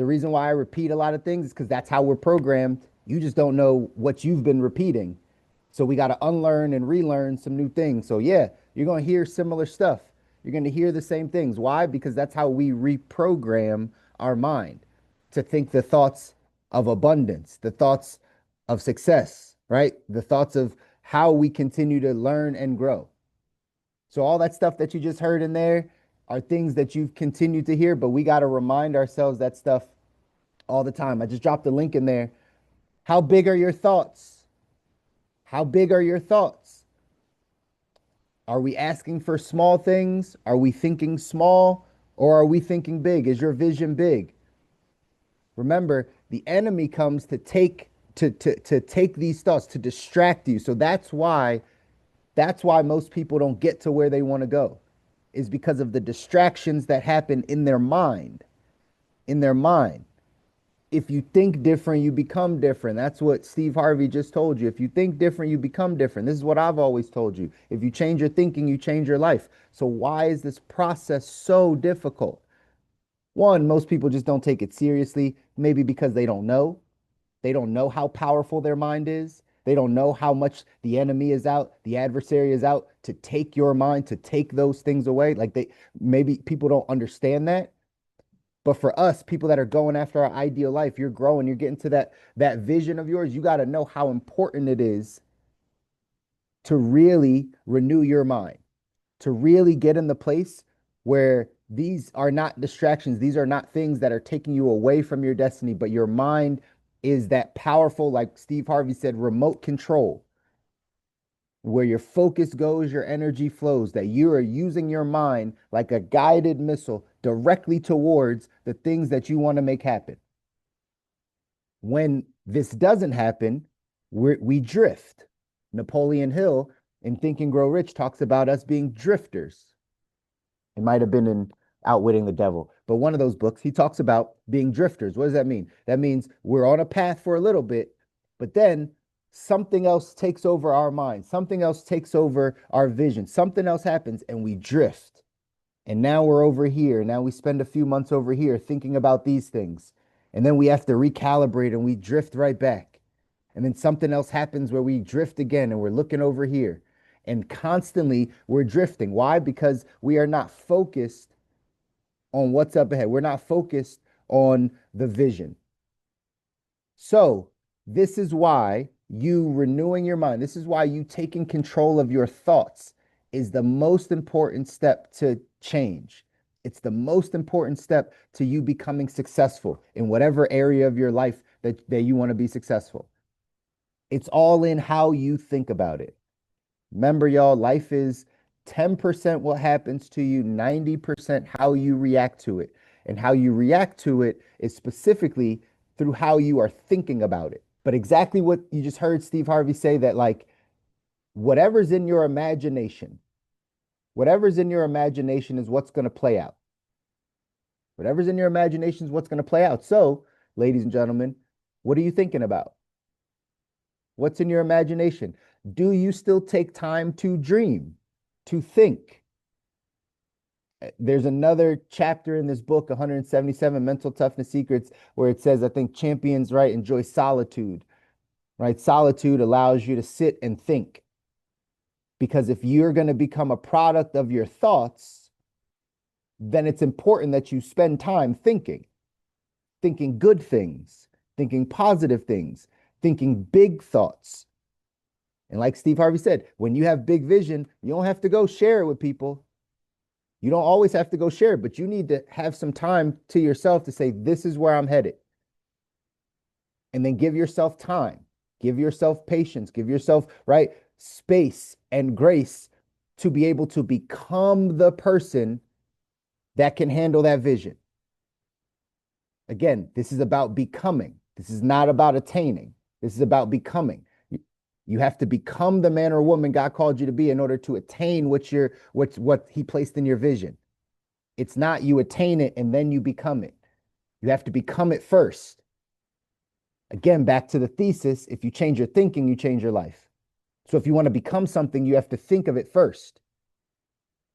The reason why I repeat a lot of things is because that's how we're programmed. You just don't know what you've been repeating. So we got to unlearn and relearn some new things. So yeah, you're going to hear similar stuff. You're going to hear the same things. Why? Because that's how we reprogram our mind to think the thoughts of abundance, the thoughts of success, right? The thoughts of how we continue to learn and grow. So all that stuff that you just heard in there are things that you've continued to hear, but we got to remind ourselves that stuff all the time. I just dropped a link in there. How big are your thoughts? How big are your thoughts? Are we asking for small things? Are we thinking small or are we thinking big? Is your vision big? Remember, the enemy comes to take these thoughts to distract you. So that's why most people don't get to where they want to go, is because of the distractions that happen in their mind. In their mind. If you think different, you become different. That's what Steve Harvey just told you. If you think different, you become different. This is what I've always told you. If you change your thinking, you change your life. So why is this process so difficult? One, most people just don't take it seriously, maybe because they don't know. They don't know how powerful their mind is. They don't know how much the enemy is out, the adversary is out to take your mind, to take those things away. Like maybe people don't understand that. But for us, people that are going after our ideal life, you're growing, you're getting to that vision of yours. You got to know how important it is to really renew your mind, to really get in the place where these are not distractions. These are not things that are taking you away from your destiny, but your mind is that powerful, like Steve Harvey said, remote control, where your focus goes, your energy flows, that you are using your mind like a guided missile directly towards the things that you want to make happen. When this doesn't happen, we drift. Napoleon Hill in Think and Grow Rich talks about us being drifters. It might have been in Outwitting the Devil, but one of those books, he talks about being drifters. What does that mean? That means we're on a path for a little bit, but then something else takes over our mind, something else takes over our vision, something else happens, and we drift. And now we're over here. Now we spend a few months over here thinking about these things. And then we have to recalibrate and we drift right back. And then something else happens where we drift again and we're looking over here. And constantly we're drifting. Why? Because we are not focused on what's up ahead. We're not focused on the vision. So this is why you renewing your mind, this is why you taking control of your thoughts is the most important step to change. It's the most important step to you becoming successful in whatever area of your life that you want to be successful. It's all in how you think about it. Remember, y'all, life is 10% what happens to you, 90% how you react to it. And how you react to it is specifically through how you are thinking about it. But exactly what you just heard Steve Harvey say, that like whatever's in your imagination, whatever's in your imagination is what's going to play out. Whatever's in your imagination is what's going to play out. So, ladies and gentlemen, what are you thinking about? What's in your imagination? Do you still take time to dream, to think? There's another chapter in this book, 177 Mental Toughness Secrets, where it says, I think champions, right, enjoy solitude, right? Solitude allows you to sit and think. Because if you're going to become a product of your thoughts, then it's important that you spend time thinking good things, thinking positive things, thinking big thoughts. And like Steve Harvey said, when you have big vision, you don't have to go share it with people. You don't always have to go share it, but you need to have some time to yourself to say, this is where I'm headed. And then give yourself time, give yourself patience, give yourself, right, space and grace to be able to become the person that can handle that vision. Again, this is about becoming. This is not about attaining. This is about becoming. You have to become the man or woman God called you to be in order to attain what he placed in your vision. It's not you attain it and then you become it. You have to become it first. Again, back to the thesis, if you change your thinking, you change your life. So if you want to become something, you have to think of it first.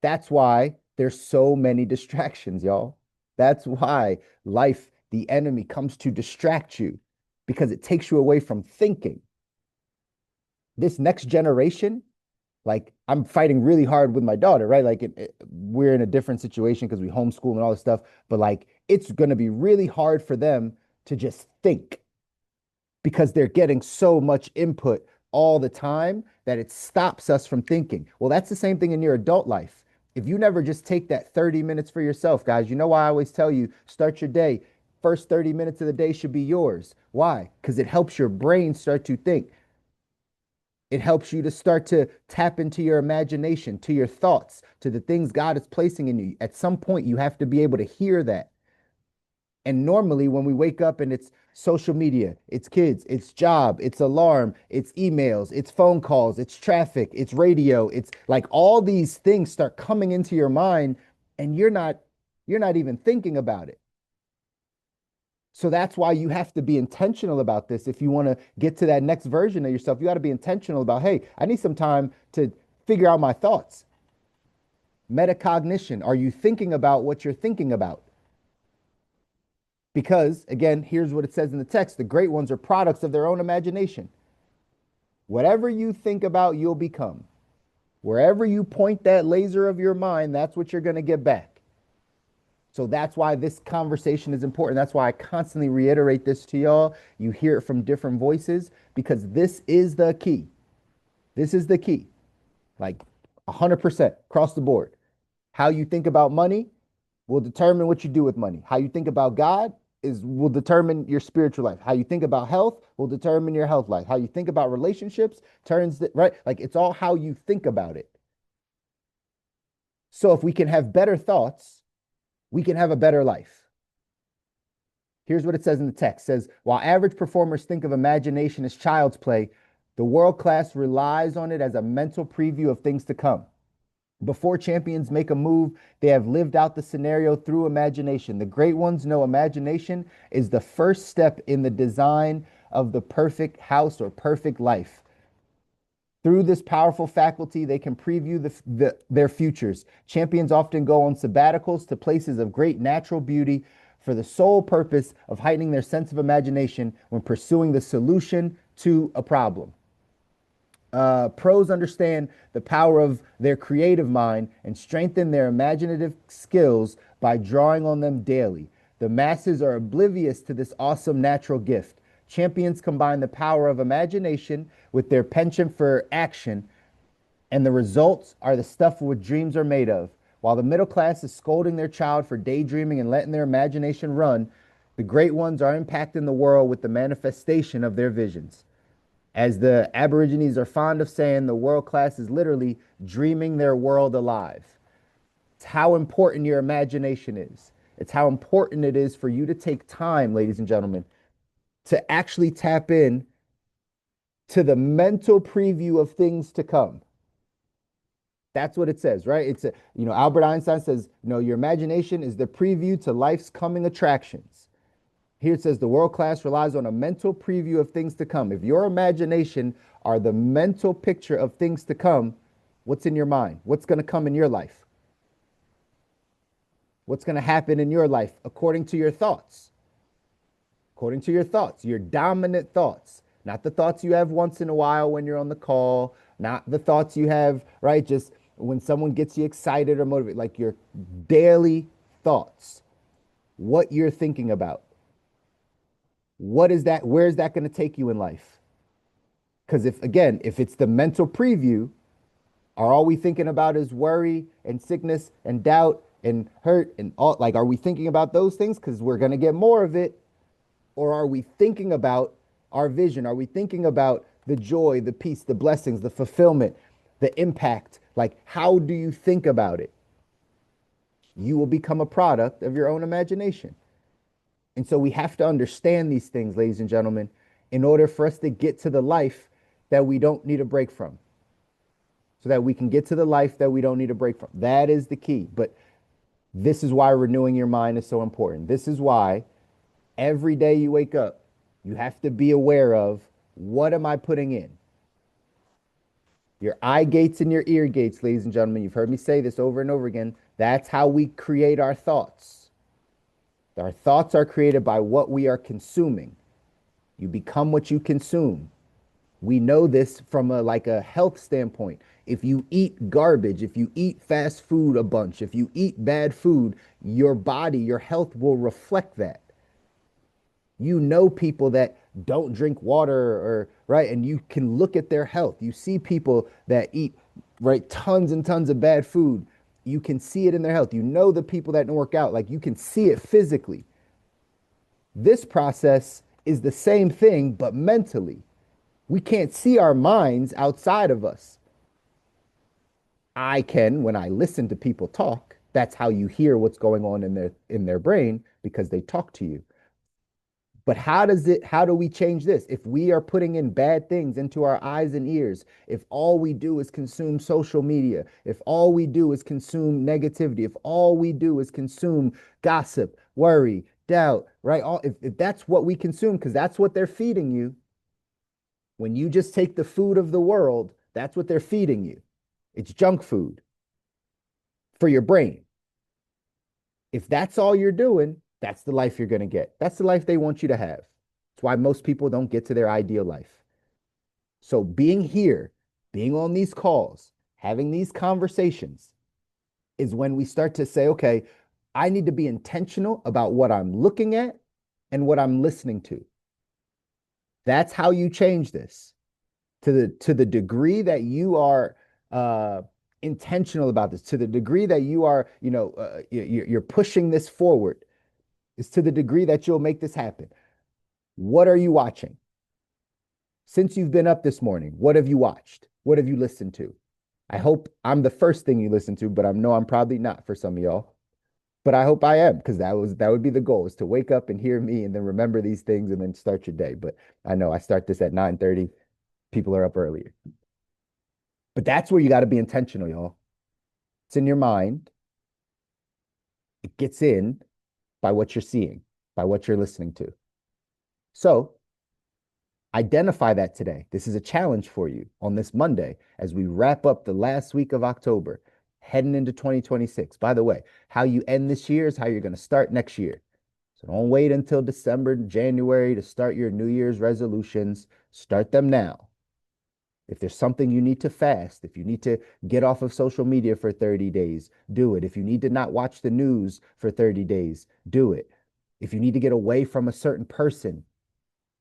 That's why there's so many distractions, y'all. That's why life, the enemy comes to distract you because it takes you away from thinking. This next generation, like I'm fighting really hard with my daughter, right? Like we're in a different situation because we homeschool and all this stuff, but like it's going to be really hard for them to just think because they're getting so much input all the time that it stops us from thinking. Well, that's the same thing in your adult life. If you never just take that 30 minutes for yourself, guys, you know why I always tell you start your day. First 30 minutes of the day should be yours. Why? Because it helps your brain start to think. It helps you to start to tap into your imagination, to your thoughts, to the things God is placing in you. At some point, you have to be able to hear that. And normally, when we wake up and it's social media, it's kids, it's job, it's alarm, it's emails, it's phone calls, it's traffic, it's radio, it's like all these things start coming into your mind and you're not even thinking about it. So that's why you have to be intentional about this. If you want to get to that next version of yourself, you got to be intentional about, hey, I need some time to figure out my thoughts. Metacognition. Are you thinking about what you're thinking about? Because again, here's what it says in the text: the great ones are products of their own imagination. Whatever you think about, you'll become. Wherever you point that laser of your mind, that's what you're going to get back. So that's why this conversation is important. That's why I constantly reiterate this to y'all. You hear it from different voices because this is the key. This is the key. Like 100% across the board. How you think about money will determine what you do with money. How you think about God will determine your spiritual life. How you think about health will determine your health life. How you think about relationships right? Like it's all how you think about it. So if we can have better thoughts, we can have a better life. Here's what it says in the text. It says, while average performers think of imagination as child's play, the world class relies on it as a mental preview of things to come. Before champions make a move, they have lived out the scenario through imagination. The great ones know imagination is the first step in the design of the perfect house or perfect life. Through this powerful faculty, they can preview their futures. Champions often go on sabbaticals to places of great natural beauty for the sole purpose of heightening their sense of imagination when pursuing the solution to a problem. Pros understand the power of their creative mind and strengthen their imaginative skills by drawing on them daily. The masses are oblivious to this awesome natural gift. Champions combine the power of imagination with their penchant for action, and the results are the stuff what dreams are made of. While the middle class is scolding their child for daydreaming and letting their imagination run, the great ones are impacting the world with the manifestation of their visions. As the Aborigines are fond of saying, the world class is literally dreaming their world alive. It's how important your imagination is. It's how important it is for you to take time, ladies and gentlemen, to actually tap in to the mental preview of things to come. That's what it says, right? Albert Einstein says, your imagination is the preview to life's coming attractions. Here it says the world class relies on a mental preview of things to come. If your imagination are the mental picture of things to come, what's in your mind? What's going to come in your life? What's going to happen in your life according to your thoughts? According to your thoughts, your dominant thoughts, not the thoughts you have once in a while when you're on the call, not the thoughts you have, right? Just when someone gets you excited or motivated, like your daily thoughts, what you're thinking about. What is that? Where is that going to take you in life? Because if it's the mental preview, are all we thinking about is worry and sickness and doubt and hurt and all, like, are we thinking about those things? Because we're going to get more of it. Or are we thinking about our vision? Are we thinking about the joy, the peace, the blessings, the fulfillment, the impact? Like, how do you think about it? You will become a product of your own imagination. And so we have to understand these things, ladies and gentlemen, in order for us to get to the life that we don't need a break from. So that we can get to the life that we don't need a break from. That is the key. But this is why renewing your mind is so important. This is why every day you wake up, you have to be aware of, what am I putting in? Your eye gates and your ear gates, ladies and gentlemen. You've heard me say this over and over again. That's how we create our thoughts. Our thoughts are created by what we are consuming. You become what you consume. We know this from a like a health standpoint. If you eat garbage, if you eat fast food a bunch, if you eat bad food, your body, your health will reflect that. You know people that don't drink water or right, and you can look at their health. You see people that eat right tons and tons of bad food. You can see it in their health. You know the people that don't work out, like you can see it physically. This process is the same thing, but mentally. We can't see our minds outside of us. I can when I listen to people talk. That's how you hear what's going on in their brain because they talk to you. But how do we change this? If we are putting in bad things into our eyes and ears, if all we do is consume social media, if all we do is consume negativity, if all we do is consume gossip, worry, doubt, right? If that's what we consume, because that's what they're feeding you, when you just take the food of the world, that's what they're feeding you. It's junk food for your brain. If that's all you're doing, that's the life you're going to get. That's the life they want you to have. That's why most people don't get to their ideal life. So being here, being on these calls, having these conversations is when we start to say, okay, I need to be intentional about what I'm looking at and what I'm listening to. That's how you change this. To the degree that you are intentional about this, to the degree that you are, you're pushing this forward, is to the degree that you'll make this happen. What are you watching? Since you've been up this morning, what have you watched? What have you listened to? I hope I'm the first thing you listen to, but I know I'm probably not for some of y'all. But I hope I am, because that would be the goal, is to wake up and hear me and then remember these things and then start your day. But I know I start this at 9:30. People are up earlier. But that's where you got to be intentional, y'all. It's in your mind. It gets in by what you're seeing, by what you're listening to. So identify that today. This is a challenge for you on this Monday as we wrap up the last week of October, heading into 2026. By the way, how you end this year is how you're going to start next year. So don't wait until December, January to start your New Year's resolutions. Start them now. If there's something you need to fast, if you need to get off of social media for 30 days, do it. If you need to not watch the news for 30 days, do it. If you need to get away from a certain person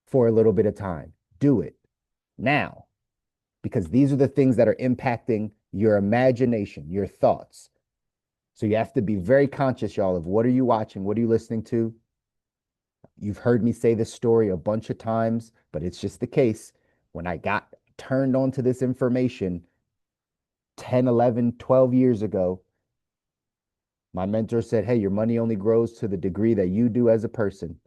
for a little bit of time, do it now, because these are the things that are impacting your imagination, your thoughts. So you have to be very conscious, y'all, of what are you watching? What are you listening to? You've heard me say this story a bunch of times, but it's just the case. When I got turned on to this information 10, 11, 12 years ago, my mentor said, hey, your money only grows to the degree that you do as a person.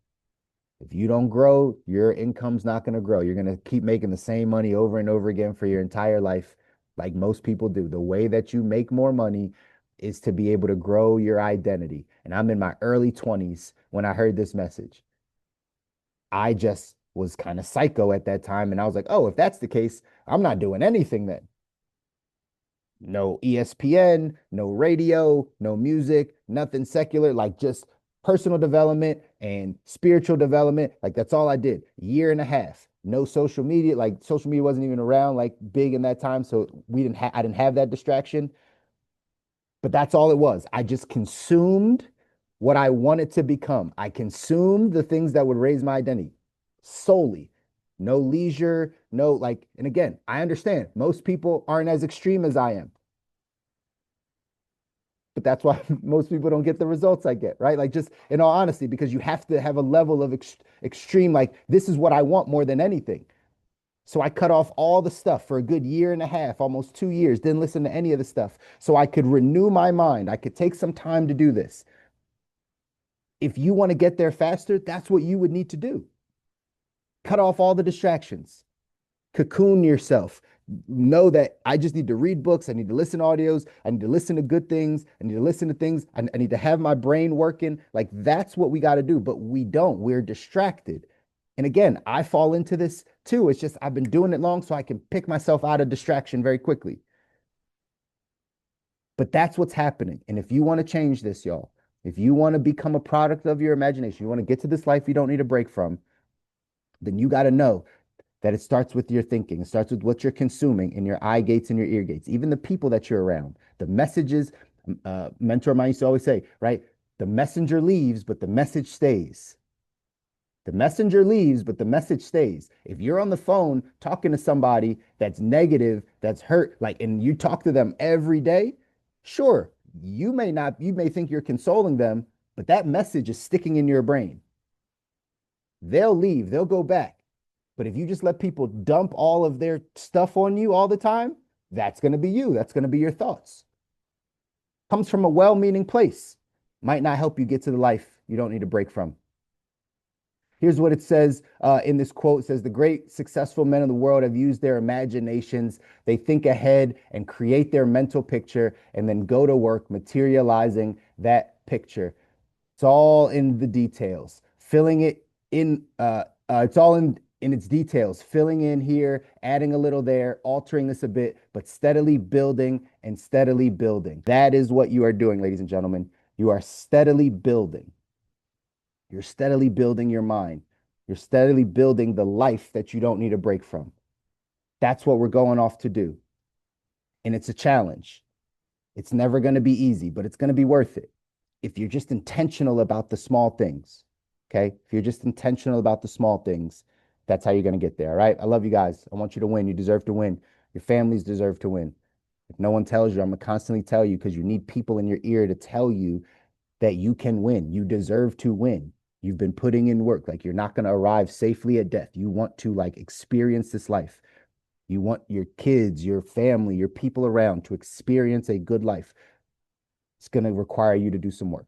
If you don't grow, your income's not going to grow. You're going to keep making the same money over and over again for your entire life, like most people do. The way that you make more money is to be able to grow your identity. And I'm in my early 20s when I heard this message. I just was kind of psycho at that time. And I was like, oh, if that's the case, I'm not doing anything then. No ESPN, no radio, no music, nothing secular, like just personal development and spiritual development. Like that's all I did. Year and a half. No social media. Like social media wasn't even around like big in that time. So I didn't have that distraction. But that's all it was. I just consumed what I wanted to become. I consumed the things that would raise my identity solely. No leisure, no like, and again, I understand most people aren't as extreme as I am. But that's why most people don't get the results I get, right? Like, just in all honesty, because you have to have a level of extreme, like, this is what I want more than anything. So I cut off all the stuff for a good year and a half, almost 2 years, didn't listen to any of the stuff. So I could renew my mind. I could take some time to do this. If you want to get there faster, that's what you would need to do. Cut off all the distractions, cocoon yourself. Know that I just need to read books. I need to listen to audios. I need to listen to good things. I need to listen to things. I need to have my brain working. Like that's what we got to do. But we don't. We're distracted. And again, I fall into this too. It's just I've been doing it long, so I can pick myself out of distraction very quickly. But that's what's happening. And if you want to change this, y'all, If you want to become a product of your imagination, you want to get to this life you don't need a break from, then you got to know that it starts with your thinking. It starts with what you're consuming in your eye gates and your ear gates, even the people that you're around, the messages. Mentor of mine used to always say, right? The messenger leaves, but the message stays. The messenger leaves, but the message stays. If you're on the phone talking to somebody that's negative, that's hurt, like, and you talk to them every day, sure, you may not, you may think you're consoling them, but that message is sticking in your brain. They'll leave, they'll go back. But if you just let people dump all of their stuff on you all the time, that's going to be you. That's going to be your thoughts. Comes from a well meaning place. Might not help you get to the life you don't need a break from. Here's what it says in this quote. It says, the great successful men of the world have used their imaginations. They think ahead and create their mental picture and then go to work materializing that picture. It's all in the details, filling it in. It's all in its details, filling in here, adding a little there, altering this a bit, but steadily building and steadily building. That is what you are doing, ladies and gentlemen. You are steadily building. You're steadily building your mind. You're steadily building the life that you don't need a break from. That's what we're going off to do. And it's a challenge. It's never going to be easy, but it's going to be worth it. If you're just intentional about the small things, okay? If you're just intentional about the small things, that's how you're going to get there, all right? I love you guys. I want you to win. You deserve to win. Your families deserve to win. If no one tells you, I'm going to constantly tell you because you need people in your ear to tell you that you can win. You deserve to win. You've been putting in work. Like, you're not going to arrive safely at death. You want to, like, experience this life. You want your kids, your family, your people around to experience a good life. It's going to require you to do some work.